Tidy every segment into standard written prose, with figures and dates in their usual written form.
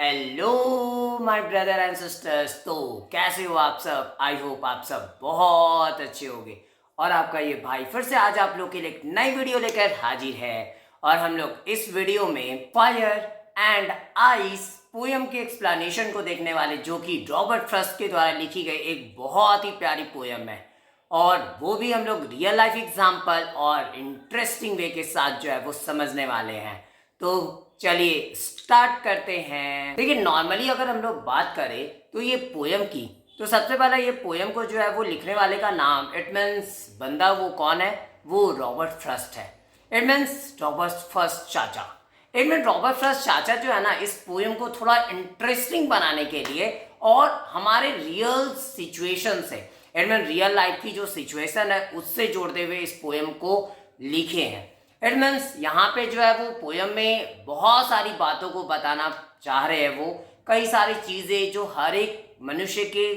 Hello my brother and sisters. तो कैसे हो आप सब? आई होप आप सब बहुत अच्छे होंगे। और आपका ये भाई फिर से आज आप लोग के लिए एक नई वीडियो लेकर हाजिर है। और हम लोग इस वीडियो में फायर एंड आइस पोयम के एक्सप्लेनेशन को देखने वाले, जो कि रॉबर्ट फ्रॉस्ट के द्वारा लिखी गई एक बहुत ही प्यारी पोयम है। और वो भी हम लोग रियल लाइफ एग्जाम्पल और इंटरेस्टिंग वे के साथ जो है वो समझने वाले हैं। तो चलिए स्टार्ट करते हैं। देखिए, नॉर्मली अगर हम लोग बात करें तो ये पोयम की, तो सबसे पहले ये पोयम को जो है वो लिखने वाले का नाम, इट मीन्स बंदा वो कौन है, वो रॉबर्ट फ्रॉस्ट है। इट मीन्स रॉबर्ट फ्रॉस्ट चाचा। इट मीन रॉबर्ट फ्रॉस्ट चाचा जो है ना, इस पोयम को थोड़ा इंटरेस्टिंग बनाने के लिए और हमारे रियल सिचुएशन से, इट मीन रियल लाइफ की जो सिचुएशन है उससे जोड़ते हुए इस पोयम को लिखे हैं। इट मीन्स यहाँ पे जो है वो पोयम में बहुत सारी बातों को बताना चाह रहे हैं। वो कई सारी चीज़ें जो हर एक मनुष्य के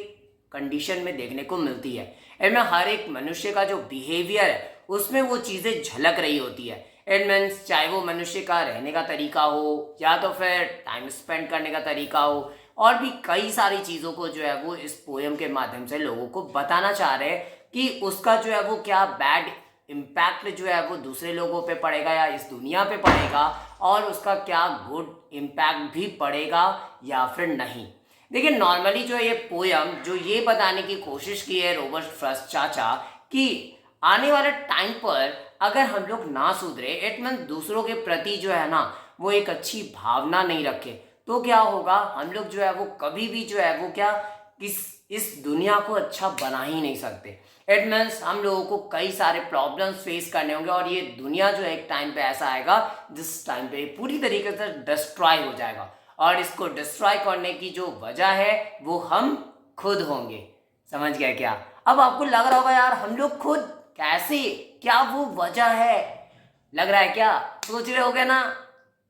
कंडीशन में देखने को मिलती है, इनमें हर एक मनुष्य का जो बिहेवियर है उसमें वो चीज़ें झलक रही होती है। इट मीन्स चाहे वो मनुष्य का रहने का तरीका हो या तो फिर टाइम स्पेंड करने का तरीका हो, और भी कई सारी चीज़ों को जो है वो इस पोयम के माध्यम से लोगों को बताना चाह रहे हैं कि उसका जो है वो क्या बैड इम्पैक्ट जो है वो दूसरे लोगों पे पड़ेगा या इस दुनिया पे पड़ेगा, और उसका क्या गुड इम्पैक्ट भी पड़ेगा या फिर नहीं। देखिए, नॉर्मली जो ये पोयम जो ये बताने की कोशिश की है रॉबर्ट फ्रॉस्ट चाचा कि आने वाले टाइम पर अगर हम लोग ना सुधरे, इट मीन दूसरों के प्रति जो है ना वो एक अच्छी भावना नहीं रखे, तो क्या होगा, हम लोग जो है वो कभी भी जो है वो क्या इस दुनिया को अच्छा बना ही नहीं सकते। इट मीन्स हम लोगों को कई सारे प्रॉब्लम्स फेस करने होंगे, और ये दुनिया जो है एक टाइम पे ऐसा आएगा जिस टाइम पे पूरी तरीके से डिस्ट्रॉय हो जाएगा, और इसको डिस्ट्रॉय करने की जो वजह है वो हम खुद होंगे। समझ गए क्या? अब आपको लग रहा होगा यार हम लोग खुद कैसे, क्या वो वजह है, लग रहा है क्या, सोच रहे होगे ना?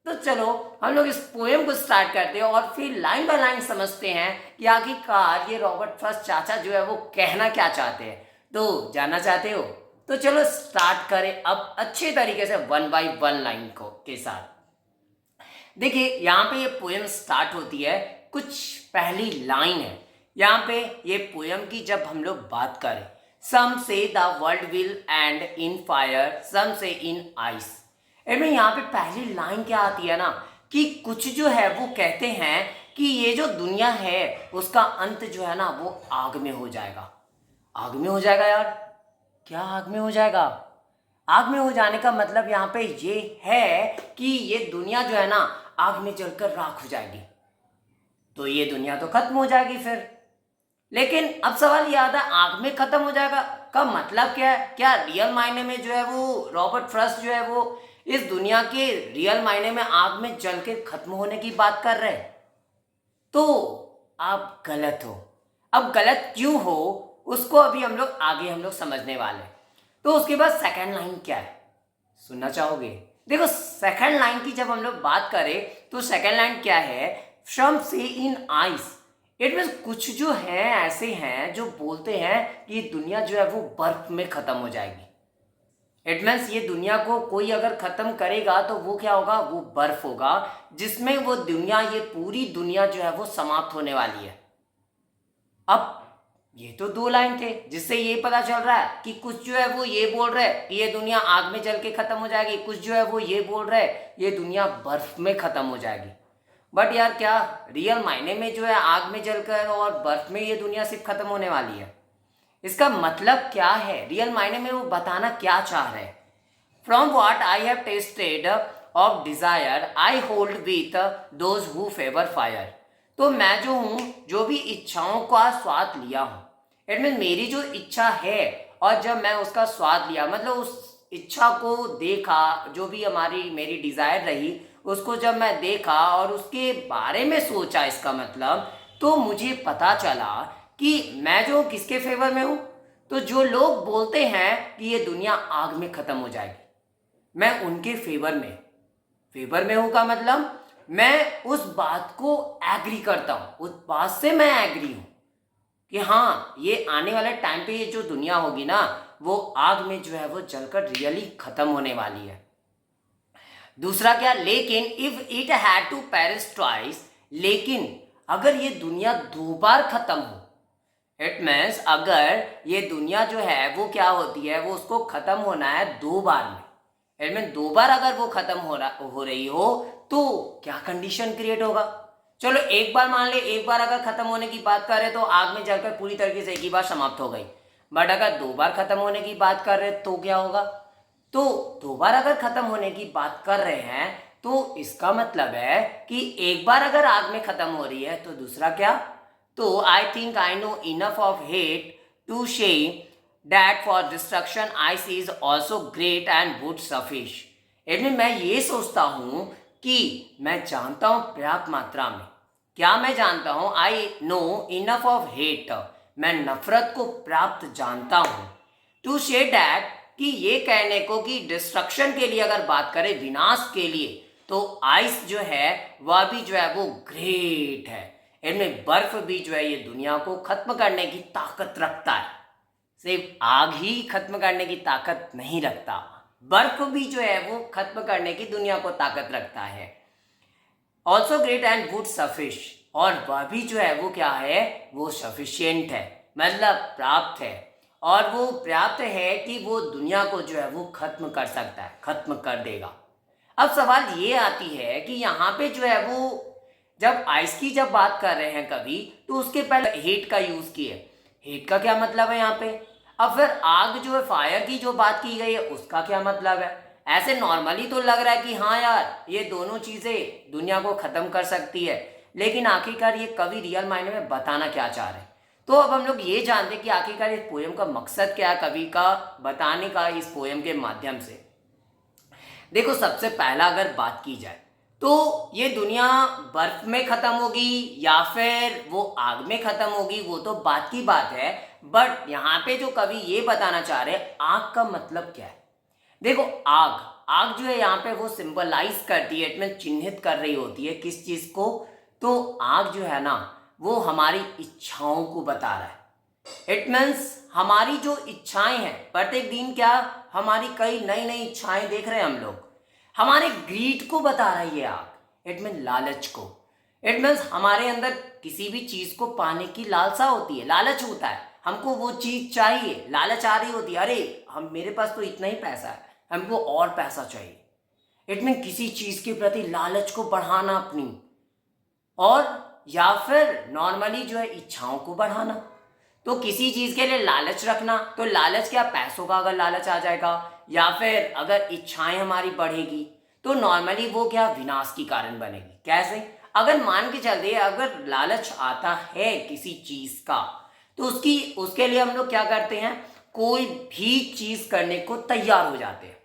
तो चलो हम लोग इस पोएम को स्टार्ट करते हैं और फिर लाइन बाय लाइन समझते हैं कि आखिरकार ये रॉबर्ट फ्रॉस्ट चाचा जो है वो कहना क्या चाहते हैं। तो जानना चाहते हो? तो चलो स्टार्ट करें अब अच्छे तरीके से वन बाय वन लाइन को के साथ। देखिए, यहाँ पे ये पोएम स्टार्ट होती है, कुछ पहली लाइन है यहाँ पे ये पोएम की। जब हम लोग बात करें, some say the world will end in fire, some say in ice. इनमें यहाँ पे पहली लाइन क्या आती है ना, कि कुछ जो है वो कहते हैं कि ये जो दुनिया है उसका अंत जो है ना वो आग में हो जाएगा। आग में हो जाएगा यार, क्या आग में हो जाएगा? आग में हो जाने का मतलब यहाँ पे ये है कि ये दुनिया जो है ना आग में जलकर राख हो जाएगी, तो ये दुनिया तो खत्म हो जाएगी फिर। लेकिन अब सवाल ये आता है, आग में खत्म हो जाएगा का मतलब क्या है? क्या रियल मायने में जो है वो रॉबर्ट फ्रॉस्ट जो है वो इस दुनिया के रियल मायने में आग में जल के खत्म होने की बात कर रहे हैं? तो आप गलत हो। अब गलत क्यों हो उसको अभी हम लोग समझने वाले हैं। तो उसके बाद सेकंड लाइन क्या है, सुनना चाहोगे? देखो, सेकंड लाइन की जब हम लोग बात करें तो सेकंड लाइन क्या है, फ्रॉम से इन आइस। इट मीन्स कुछ जो है ऐसे हैं जो बोलते हैं कि ये दुनिया जो है वो बर्फ में खत्म हो जाएगी। इट मीन्स ये दुनिया को कोई अगर खत्म करेगा तो वो क्या होगा, वो बर्फ होगा, जिसमें वो दुनिया, ये पूरी दुनिया जो है वो समाप्त होने वाली है। अब ये तो दो लाइन थे जिससे ये पता चल रहा है कि कुछ जो है वो ये बोल रहे हैं कि ये दुनिया आग में जल के खत्म हो जाएगी, कुछ जो है वो ये बोल रहे हैं ये दुनिया बर्फ में खत्म हो जाएगी। बट यार, क्या रियल मायने में जो है आग में जलकर और बर्फ में ये दुनिया सिर्फ खत्म होने वाली है? इसका मतलब क्या है, रियल मायने में वो बताना क्या चाह रहे हैं? From what I have tested of desire I hold with those who favour fire. तो मैं जो हूँ, जो भी इच्छाओं का स्वाद लिया हूँ, इट मीन मेरी जो इच्छा है और जब मैं उसका स्वाद लिया, मतलब उस इच्छा को देखा, जो भी मेरी डिजायर रही उसको जब मैं देखा और उसके बारे में सोचा, इसका मतलब तो मुझे पता चला कि मैं जो किसके फेवर में हूँ। तो जो लोग बोलते हैं कि ये दुनिया आग में खत्म हो जाएगी, मैं उनके फेवर में हूँ का मतलब मैं उस बात को एग्री करता हूँ, उस बात से मैं एग्री हूँ कि हाँ, ये आने वाले टाइम पे ये जो दुनिया होगी ना वो आग में जो है वो जलकर रियली खत्म होने वाली है। दूसरा क्या, लेकिन if it had to perish twice, लेकिन अगर ये दुनिया 2 बार खत्म हो, इट मीन्स अगर ये दुनिया जो है वो क्या होती है, वो उसको खत्म होना है 2 बार में, इट मीन 2 बार अगर वो खत्म हो रही हो तो क्या कंडीशन क्रिएट होगा। चलो एक बार मान ले, एक बार अगर खत्म होने की बात कर रहे तो आग में जलकर पूरी तरीके से एक ही बार समाप्त हो गई। बट अगर 2 बार खत्म होने की बात कर रहे तो क्या होगा। तो 2 बार अगर खत्म होने की बात कर रहे हैं तो इसका मतलब है कि एक बार अगर आग में खत्म हो रही है तो दूसरा क्या। तो I think I know enough of hate to say that for destruction ice is also great and would suffice. इसमें मैं ये सोचता हूं कि मैं जानता हूं पर्याप्त मात्रा में, क्या मैं जानता हूं, आई नो इनफ ऑफ हेट, मैं नफरत को प्राप्त जानता हूं, टू शे दैट, कि ये कहने को कि डिस्ट्रक्शन के लिए अगर बात करें, विनाश के लिए, तो आइस जो है वह भी जो है वो ग्रेट है। इनमें बर्फ भी जो है ये दुनिया को खत्म करने की ताकत रखता है। सिर्फ आग ही खत्म करने की ताकत नहीं रखता, बर्फ भी जो है वो खत्म करने की दुनिया को ताकत रखता है। ऑल्सो ग्रेट एंड वुड सफिश, और वह भी जो है वो क्या है, वो सफिशियंट है, मतलब प्राप्त है, और वो पर्याप्त है कि वो दुनिया को जो है वो खत्म कर सकता है, खत्म कर देगा। अब सवाल ये आती है कि यहाँ पे जो है वो जब आइस की जब बात कर रहे हैं कभी, तो उसके पहले हीट का यूज किए। हीट का क्या मतलब है यहाँ पे। अब फिर आग जो है, फायर की जो बात की गई है, उसका क्या मतलब है। ऐसे नॉर्मली तो लग रहा है कि हाँ यार ये दोनों चीजें दुनिया को खत्म कर सकती है, लेकिन आखिरकार ये कवि रियल मायने में बताना क्या चाह रहे हैं। तो अब हम लोग ये जानते हैं कि आखिरकार इस पोएम का मकसद क्या है, कवि का बताने का इस पोएम के माध्यम से। देखो सबसे पहला अगर बात की जाए तो ये दुनिया बर्फ में खत्म होगी या फिर वो आग में खत्म होगी, वो तो बात की बात है। बट यहाँ पे जो कवि ये बताना चाह रहे हैं, आग का मतलब क्या है। देखो आग, आग जो है यहाँ पे वो सिंबलाइज करती है, इसमें चिन्हित कर रही होती है किस चीज को। तो आग जो है ना वो हमारी इच्छाओं को बता रहा है। इट मीन्स हमारी जो इच्छाएं हैं, प्रत्येक दिन क्या हमारी कई नई नई इच्छाएं देख रहे हैं हम लोग, हमारे ग्रीड को बता रहा है ये आग। इट मीन लालच को। इट मीन्स हमारे अंदर किसी भी चीज को पाने की लालसा होती है, लालच होता है, हमको वो चीज चाहिए, लालच आ रही होती है, अरे हम मेरे पास तो इतना ही पैसा है, हमको और पैसा चाहिए। इट मीन किसी चीज के प्रति लालच को बढ़ाना अपनी, और या फिर नॉर्मली जो है इच्छाओं को बढ़ाना। तो किसी चीज के लिए लालच रखना, तो लालच क्या, पैसों का अगर लालच आ जाएगा, या फिर अगर इच्छाएं हमारी बढ़ेगी तो नॉर्मली वो क्या विनाश की कारण बनेगी। कैसे, अगर मान के चलते अगर लालच आता है किसी चीज का, तो उसके लिए हम लोग क्या करते हैं, कोई भी चीज करने को तैयार हो जाते हैं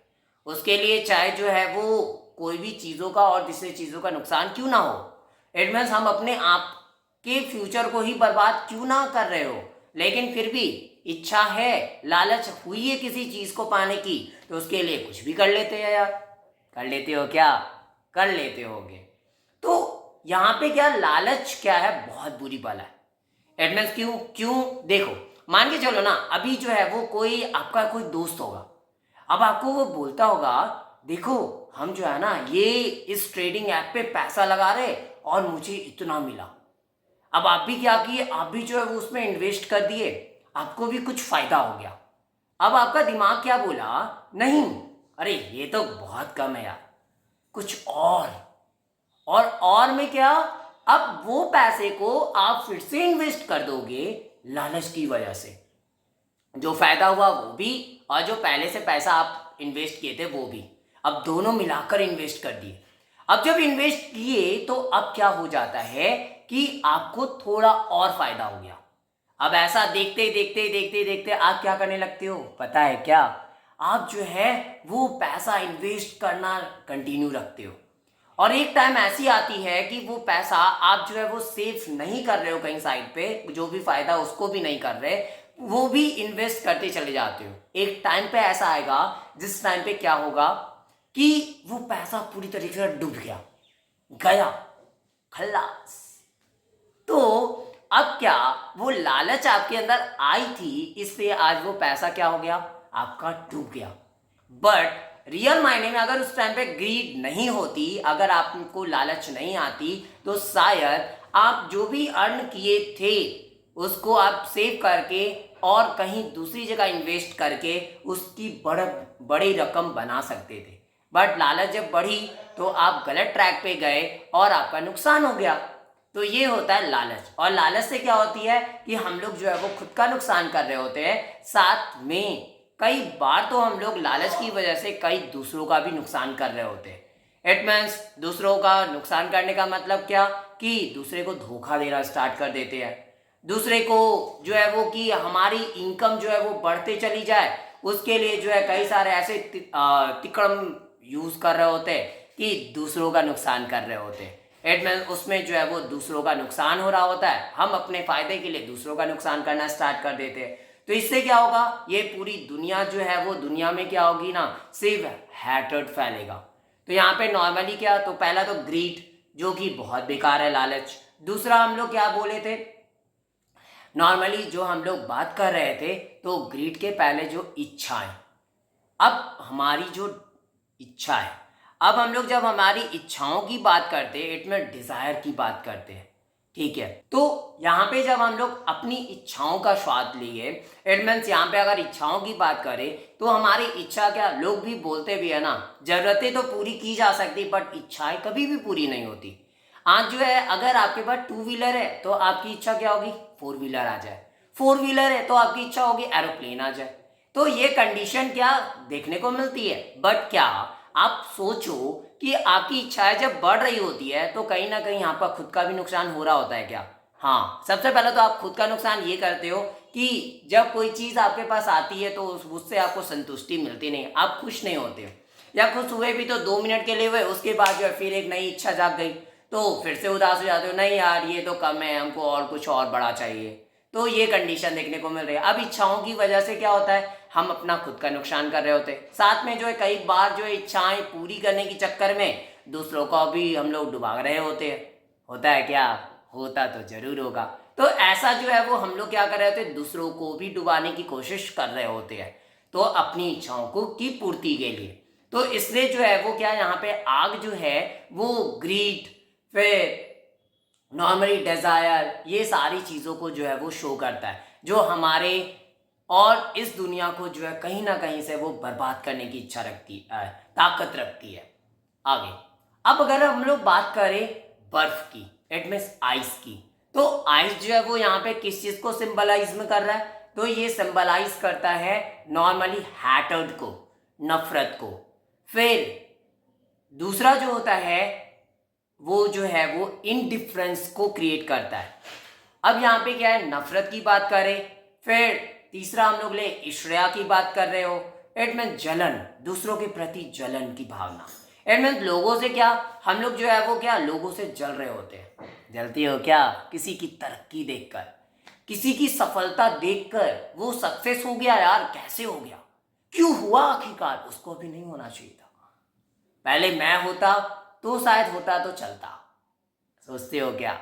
उसके लिए, चाहे जो है वो कोई भी चीजों का और दूसरी चीजों का नुकसान क्यों ना हो। इट मीन्स हम अपने आप के फ्यूचर को ही बर्बाद क्यों ना कर रहे हो, लेकिन फिर भी इच्छा है, लालच हुई है किसी चीज को पाने की, तो उसके लिए कुछ भी कर लेते हैं यार। कर लेते हो क्या, कर लेते होगे। तो यहाँ पे क्या लालच क्या है, बहुत बुरी बला है। इट मीन्स क्यों क्यों, देखो मान के चलो ना, अभी जो है वो कोई आपका कोई दोस्त होगा, अब आपको वो बोलता होगा देखो हम जो है ना ये इस ट्रेडिंग ऐप पे पैसा लगा रहे और मुझे इतना मिला। अब आप भी क्या किए, आप भी जो है वो उसमें इन्वेस्ट कर दिए, आपको भी कुछ फायदा हो गया। अब आपका दिमाग क्या बोला, नहीं अरे ये तो बहुत कम है यार, कुछ और में क्या, अब वो पैसे को आप फिर से इन्वेस्ट कर दोगे लालच की वजह से। जो फायदा हुआ वो भी, और जो पहले से पैसा आप इन्वेस्ट किए थे वो भी, अब दोनों मिलाकर इन्वेस्ट कर दिए। अब जब इन्वेस्ट किए तो अब क्या हो जाता है कि आपको थोड़ा और फायदा हो गया। अब ऐसा देखते देखते देखते देखते आप क्या करने लगते हो पता है क्या, आप जो है वो पैसा इन्वेस्ट करना कंटिन्यू रखते हो, और एक टाइम ऐसी आती है कि वो पैसा आप जो है वो सेव नहीं कर रहे हो कहीं साइड पे, जो भी फायदा उसको भी नहीं कर रहे, वो भी इन्वेस्ट करते चले जाते हो। एक टाइम पे ऐसा आएगा जिस टाइम पे क्या होगा कि वो पैसा पूरी तरीके से डूब गया, खल्लास। तो अब क्या, वो लालच आपके अंदर आई थी, इससे आज वो पैसा क्या हो गया, आपका डूब गया। बट रियल मायने में अगर उस टाइम पे ग्रीड नहीं होती, अगर आपको लालच नहीं आती, तो शायद आप जो भी अर्न किए थे उसको आप सेव करके और कहीं दूसरी जगह इन्वेस्ट करके उसकी बड़ी रकम बना सकते थे। बट लालच जब बढ़ी तो आप गलत ट्रैक पे गए और आपका नुकसान हो गया। तो ये होता है लालच। और लालच से क्या होती है कि हम लोग जो है वो खुद का नुकसान कर रहे होते हैं, साथ में कई बार तो हम लोग लालच की वजह से कई दूसरों का भी नुकसान कर रहे होते हैं। इट मीन्स दूसरों का नुकसान करने का मतलब क्या कि दूसरे को धोखा देना स्टार्ट कर देते हैं, दूसरे को जो है वो कि हमारी इनकम जो है वो बढ़ते चली जाए, उसके लिए जो है कई सारे ऐसे तिकड़म यूज कर रहे होते हैं कि दूसरों का नुकसान कर रहे होते हैं। इट मीन उसमें जो है वो दूसरों का नुकसान हो रहा होता है, हम अपने फायदे के लिए दूसरों का नुकसान करना स्टार्ट कर देते हैं। तो इससे क्या होगा, ये पूरी दुनिया जो है वो दुनिया में क्या होगी ना, सिर्फ हैट्रेड फैलेगा। तो यहाँ पे नॉर्मली क्या, तो पहला तो ग्रीड जो कि बहुत बेकार है, लालच। दूसरा हम लोग क्या बोले थे, नॉर्मली जो हम लोग बात कर रहे थे, तो ग्रीड के पहले जो इच्छाएं, अब हमारी जो इच्छा है, अब हम लोग जब हमारी इच्छाओं की बात करते हैं, इट में डिजायर की बात करते हैं, ठीक है। तो यहाँ पे जब हम लोग अपनी इच्छाओं का स्वाद लिए, इट मीन्स यहाँ पे अगर इच्छाओं की बात करें तो हमारी इच्छा क्या, लोग भी बोलते भी है ना, जरूरतें तो पूरी की जा सकती बट इच्छाएं कभी भी पूरी नहीं होती। आज जो है अगर आपके पास 2 व्हीलर है तो आपकी इच्छा क्या होगी, 4 व्हीलर आ जाए, 4 व्हीलर है तो आपकी इच्छा होगी एरोप्लेन आ जाए। तो ये कंडीशन क्या देखने को मिलती है। बट क्या आप सोचो कि आपकी इच्छाएं जब बढ़ रही होती है तो कहीं ना कहीं आपका खुद का भी नुकसान हो रहा होता है क्या? हाँ, सबसे पहले तो आप खुद का नुकसान ये करते हो कि जब कोई चीज़ आपके पास आती है तो उससे आपको संतुष्टि मिलती नहीं, आप खुश नहीं होते हो, या खुश हुए भी तो 2 मिनट के लिए हुए, उसके बाद जो है फिर एक नई इच्छा जाग गई तो फिर से उदास हो जाते हो, नहीं यार ये तो कम है, हमको और कुछ और बड़ा चाहिए। तो ये कंडीशन देखने को मिल रही है। अब इच्छाओं की वजह से क्या होता है, हम अपना खुद का नुकसान कर रहे होते हैं, साथ में जो है कई बार जो है इच्छाएं पूरी करने के चक्कर में दूसरों को भी हम लोग डुबा रहे होते हैं। होता है क्या? होता तो जरूर होगा। तो ऐसा जो है वो हम लोग क्या कर रहे होते हैं, दूसरों को भी डुबाने की कोशिश कर रहे होते हैं, तो अपनी इच्छाओं को की पूर्ति के लिए। तो इसलिए जो है वो क्या, यहाँ पे आग जो है वो ग्रीड, फिर नॉर्मली डिजायर, ये सारी चीज़ों को जो है वो शो करता है, जो हमारे और इस दुनिया को जो है कहीं ना कहीं से वो बर्बाद करने की इच्छा रखती है, ताकत रखती है। आगे अब अगर हम लोग बात करें बर्फ की, इट मीन्स आइस की, तो आइस जो है वो यहाँ पे किस चीज़ को सिंबलाइज में कर रहा है, तो ये सिंबलाइज करता है नॉर्मली हैटर्ड को, नफरत को। फिर दूसरा जो होता है वो जो है वो इनडिफरेंस को क्रिएट करता है। अब यहाँ पे क्या है, नफरत की बात करें, फिर तीसरा हम लोग ले ईर्ष्या की बात कर रहे हो, इट मीन जलन, दूसरों के प्रति जलन की भावना। इट मीन लोगों से क्या, हम लोग जो है वो क्या लोगों से जल रहे होते हैं। जलती हो क्या? किसी की तरक्की देखकर, किसी की सफलता देखकर, वो सक्सेस हो गया यार, कैसे हो गया, क्यों हुआ आखिरकार, उसको भी नहीं होना चाहिए था, पहले मैं होता तो शायद होता तो चलता। सोचते हो क्या?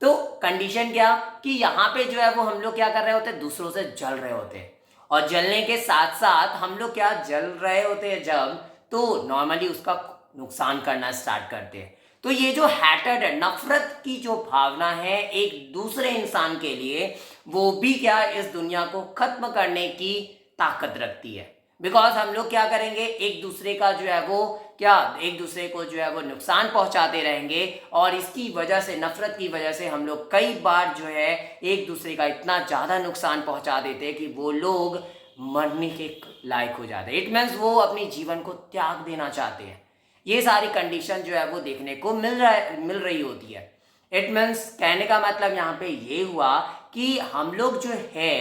तो कंडीशन क्या कि यहाँ पे जो है वो हम लोग क्या कर रहे होते हैं, दूसरों से जल रहे होते हैं, और जलने के साथ साथ हम लोग क्या जल रहे होते हैं जब, तो नॉर्मली उसका नुकसान करना स्टार्ट करते हैं। तो ये जो हैटेड है, नफरत की जो भावना है एक दूसरे इंसान के लिए, वो भी क्या इस दुनिया को खत्म करने की ताकत रखती है। बिकॉज हम लोग क्या करेंगे, एक दूसरे का जो है वो क्या, एक दूसरे को जो है वो नुकसान पहुंचाते रहेंगे, और इसकी वजह से, नफरत की वजह से हम लोग कई बार जो है एक दूसरे का इतना ज़्यादा नुकसान पहुंचा देते हैं कि वो लोग मरने के लायक हो जाते हैं। इट मीन्स वो अपने जीवन को त्याग देना चाहते हैं। ये सारी कंडीशन जो है वो देखने को मिल रही होती है। इट मीन्स कहने का मतलब यहाँ पे ये हुआ कि हम लोग जो है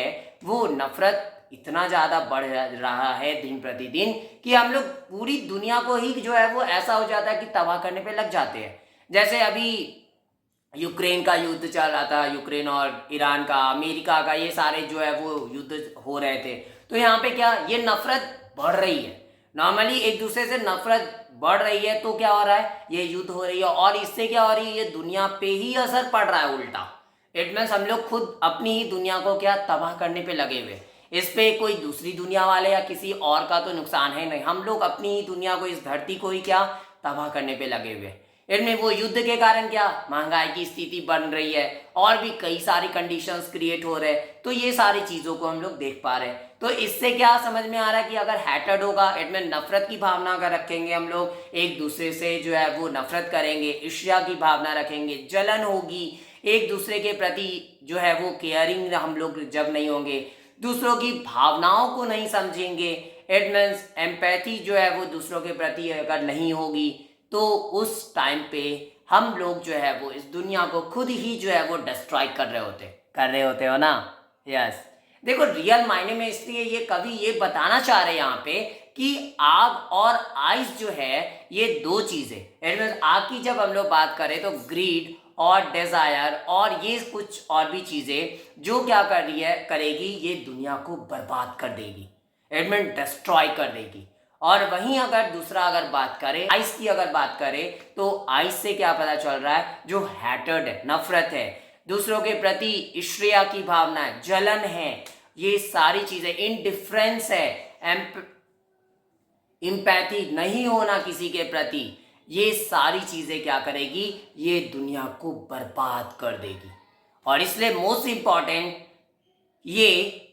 वो नफरत इतना ज़्यादा बढ़ रहा है दिन प्रतिदिन कि हम लोग पूरी दुनिया को ही जो है वो ऐसा हो जाता है कि तबाह करने पे लग जाते हैं। जैसे अभी यूक्रेन का युद्ध चल रहा था, यूक्रेन और ईरान का, अमेरिका का, ये सारे जो है वो युद्ध हो रहे थे। तो यहाँ पे क्या, ये नफरत बढ़ रही है, नॉर्मली एक दूसरे से नफरत बढ़ रही है, तो क्या हो रहा है, ये युद्ध हो रही है, और इससे क्या हो रही है, ये दुनिया पे ही असर पड़ रहा है उल्टा। इट मीन्स हम लोग खुद अपनी ही दुनिया को क्या तबाह करने पे लगे हुए। इस पे कोई दूसरी दुनिया वाले या किसी और का तो नुकसान है नहीं, हम लोग अपनी ही दुनिया को, इस धरती को ही क्या तबाह करने पे लगे हुए हैं। इनमें वो युद्ध के कारण क्या महंगाई की स्थिति बन रही है और भी कई सारी कंडीशंस क्रिएट हो रहे हैं, तो ये सारी चीज़ों को हम लोग देख पा रहे हैं। तो इससे क्या समझ में आ रहा है कि अगर हैटेड होगा, इनमें नफरत की भावना अगर रखेंगे, हम लोग एक दूसरे से जो है वो नफरत करेंगे, ईर्ष्या की भावना रखेंगे, जलन होगी, एक दूसरे के प्रति जो है वो केयरिंग हम लोग जब नहीं होंगे, दूसरों की भावनाओं को नहीं समझेंगे, इट मीन्स एम्पैथी जो है वो दूसरों के प्रति अगर नहीं होगी, तो उस टाइम पे हम लोग जो है वो इस दुनिया को खुद ही जो है वो डिस्ट्रॉय कर रहे होते हो ना। यस, देखो रियल मायने में इसलिए ये कवि ये बताना चाह रहे हैं यहाँ पे कि आग और आइस जो है ये दो चीजें, आग की जब हम लोग बात करें तो ग्रीड और डिजायर और ये कुछ और भी चीजें जो क्या कर रही है करेगी, ये दुनिया को बर्बाद कर देगी, इट मीन डिस्ट्रॉय कर देगी। और वहीं अगर दूसरा अगर बात करें आइस की, अगर बात करें तो आइस से क्या पता चल रहा है, जो हैटर्ड है, नफरत है, दूसरों के प्रति ईर्ष्या की भावना है, जलन है, ये सारी चीजें, इनडिफरेंस है, एम्पैथी नहीं होना किसी के प्रति, ये सारी चीजें क्या करेगी, ये दुनिया को बर्बाद कर देगी। और इसलिए मोस्ट इंपॉर्टेंट ये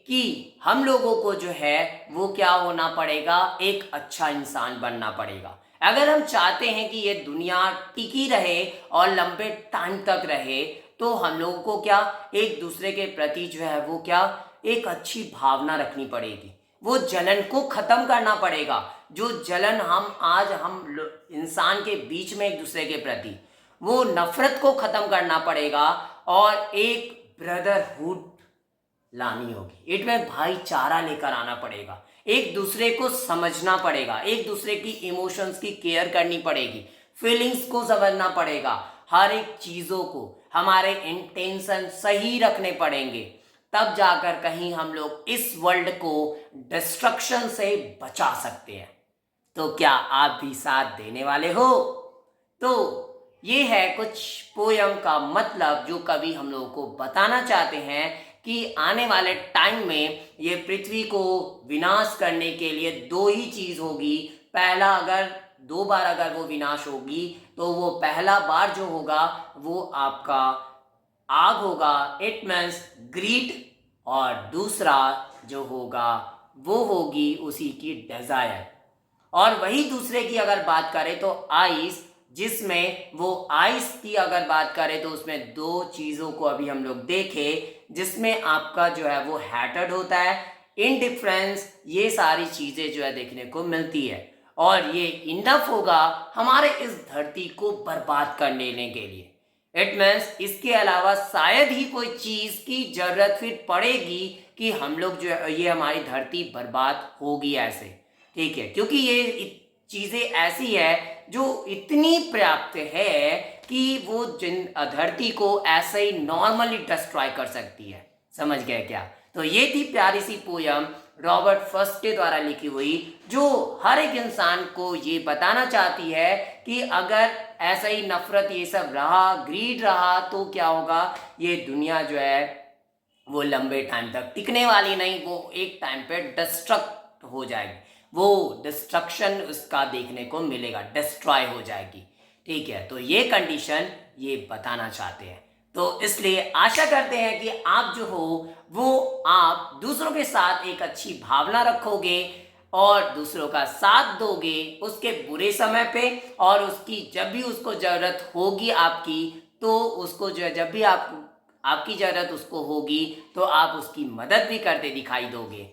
कि हम लोगों को जो है वो क्या होना पड़ेगा, एक अच्छा इंसान बनना पड़ेगा। अगर हम चाहते हैं कि ये दुनिया टिकी रहे और लंबे टाइम तक रहे, तो हम लोगों को क्या एक दूसरे के प्रति जो है वो क्या एक अच्छी भावना रखनी पड़ेगी, वो जलन को खत्म करना पड़ेगा। जो जलन हम इंसान के बीच में एक दूसरे के प्रति, वो नफरत को खत्म करना पड़ेगा और एक ब्रदरहुड लानी होगी, इट में भाईचारा लेकर आना पड़ेगा, एक दूसरे को समझना पड़ेगा, एक दूसरे की इमोशंस की केयर करनी पड़ेगी, फीलिंग्स को समझना पड़ेगा, हर एक चीज़ों को हमारे इंटेंशन सही रखने पड़ेंगे, तब जाकर कहीं हम लोग इस वर्ल्ड को डिस्ट्रक्शन से बचा सकते हैं। तो क्या आप भी साथ देने वाले हो? तो ये है कुछ पोयम का मतलब जो कवि हम लोगों को बताना चाहते हैं कि आने वाले टाइम में ये पृथ्वी को विनाश करने के लिए दो ही चीज होगी। पहला, अगर दो बार अगर वो विनाश होगी तो वो पहला बार जो होगा वो आपका आग होगा, इट मीन्स ग्रीड, और दूसरा जो होगा वो होगी उसी की डिजायर। और वही दूसरे की अगर बात करें तो आइस, जिसमें वो आइस की अगर बात करें तो उसमें दो चीज़ों को अभी हम लोग देखें, जिसमें आपका जो है वो हैटर्ड होता है, इनडिफरेंस, ये सारी चीज़ें जो है देखने को मिलती है। और ये इनफ होगा हमारे इस धरती को बर्बाद कर लेने के लिए। इट मीन्स इसके अलावा शायद ही कोई चीज़ की ज़रूरत फिर पड़ेगी कि हम लोग जो है ये हमारी धरती बर्बाद होगी ऐसे, ठीक है, क्योंकि ये चीज़ें ऐसी है जो इतनी पर्याप्त है कि वो धरती को ऐसे ही नॉर्मली डिस्ट्रॉय कर सकती है। समझ गए क्या? तो ये थी प्यारी सी पोयम रॉबर्ट फर्स्ट के द्वारा लिखी हुई, जो हर एक इंसान को ये बताना चाहती है कि अगर ऐसा ही नफरत ये सब रहा, ग्रीड रहा, तो क्या होगा, ये दुनिया जो है वो लंबे टाइम तक टिकने वाली नहीं, वो एक टाइम पे डिस्ट्रक्ट हो जाएगी, वो डिस्ट्रक्शन उसका देखने को मिलेगा, डिस्ट्रॉय हो जाएगी, ठीक है। तो ये कंडीशन ये बताना चाहते हैं। तो इसलिए आशा करते हैं कि आप जो हो वो आप दूसरों के साथ एक अच्छी भावना रखोगे और दूसरों का साथ दोगे उसके बुरे समय पे, और उसकी जब भी उसको ज़रूरत होगी आपकी, तो उसको जो है जब भी आपकी ज़रूरत उसको होगी तो आप उसकी मदद भी करते दिखाई दोगे।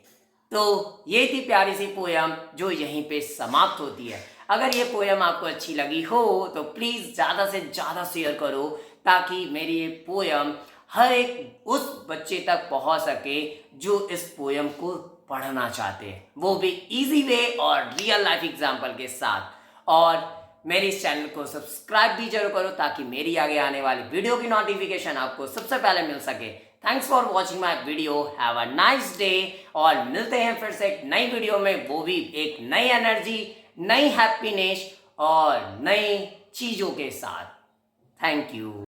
तो ये थी प्यारी सी पोयम जो यहीं पे समाप्त होती है। अगर ये पोयम आपको अच्छी लगी हो तो प्लीज़ ज़्यादा से ज़्यादा शेयर करो, ताकि मेरी ये पोयम हर एक उस बच्चे तक पहुंच सके जो इस पोयम को पढ़ना चाहते हैं, वो भी इजी वे और रियल लाइफ एग्जाम्पल के साथ। और मेरे इस चैनल को सब्सक्राइब भी जरूर करो ताकि मेरी आगे आने वाली वीडियो की नोटिफिकेशन आपको सबसे पहले मिल सके। Thanks for watching my video, have a nice day, और मिलते हैं फिर से एक नई वीडियो में, वो भी एक नई एनर्जी, नई हैप्पीनेस और नई चीज़ों के साथ। Thank you.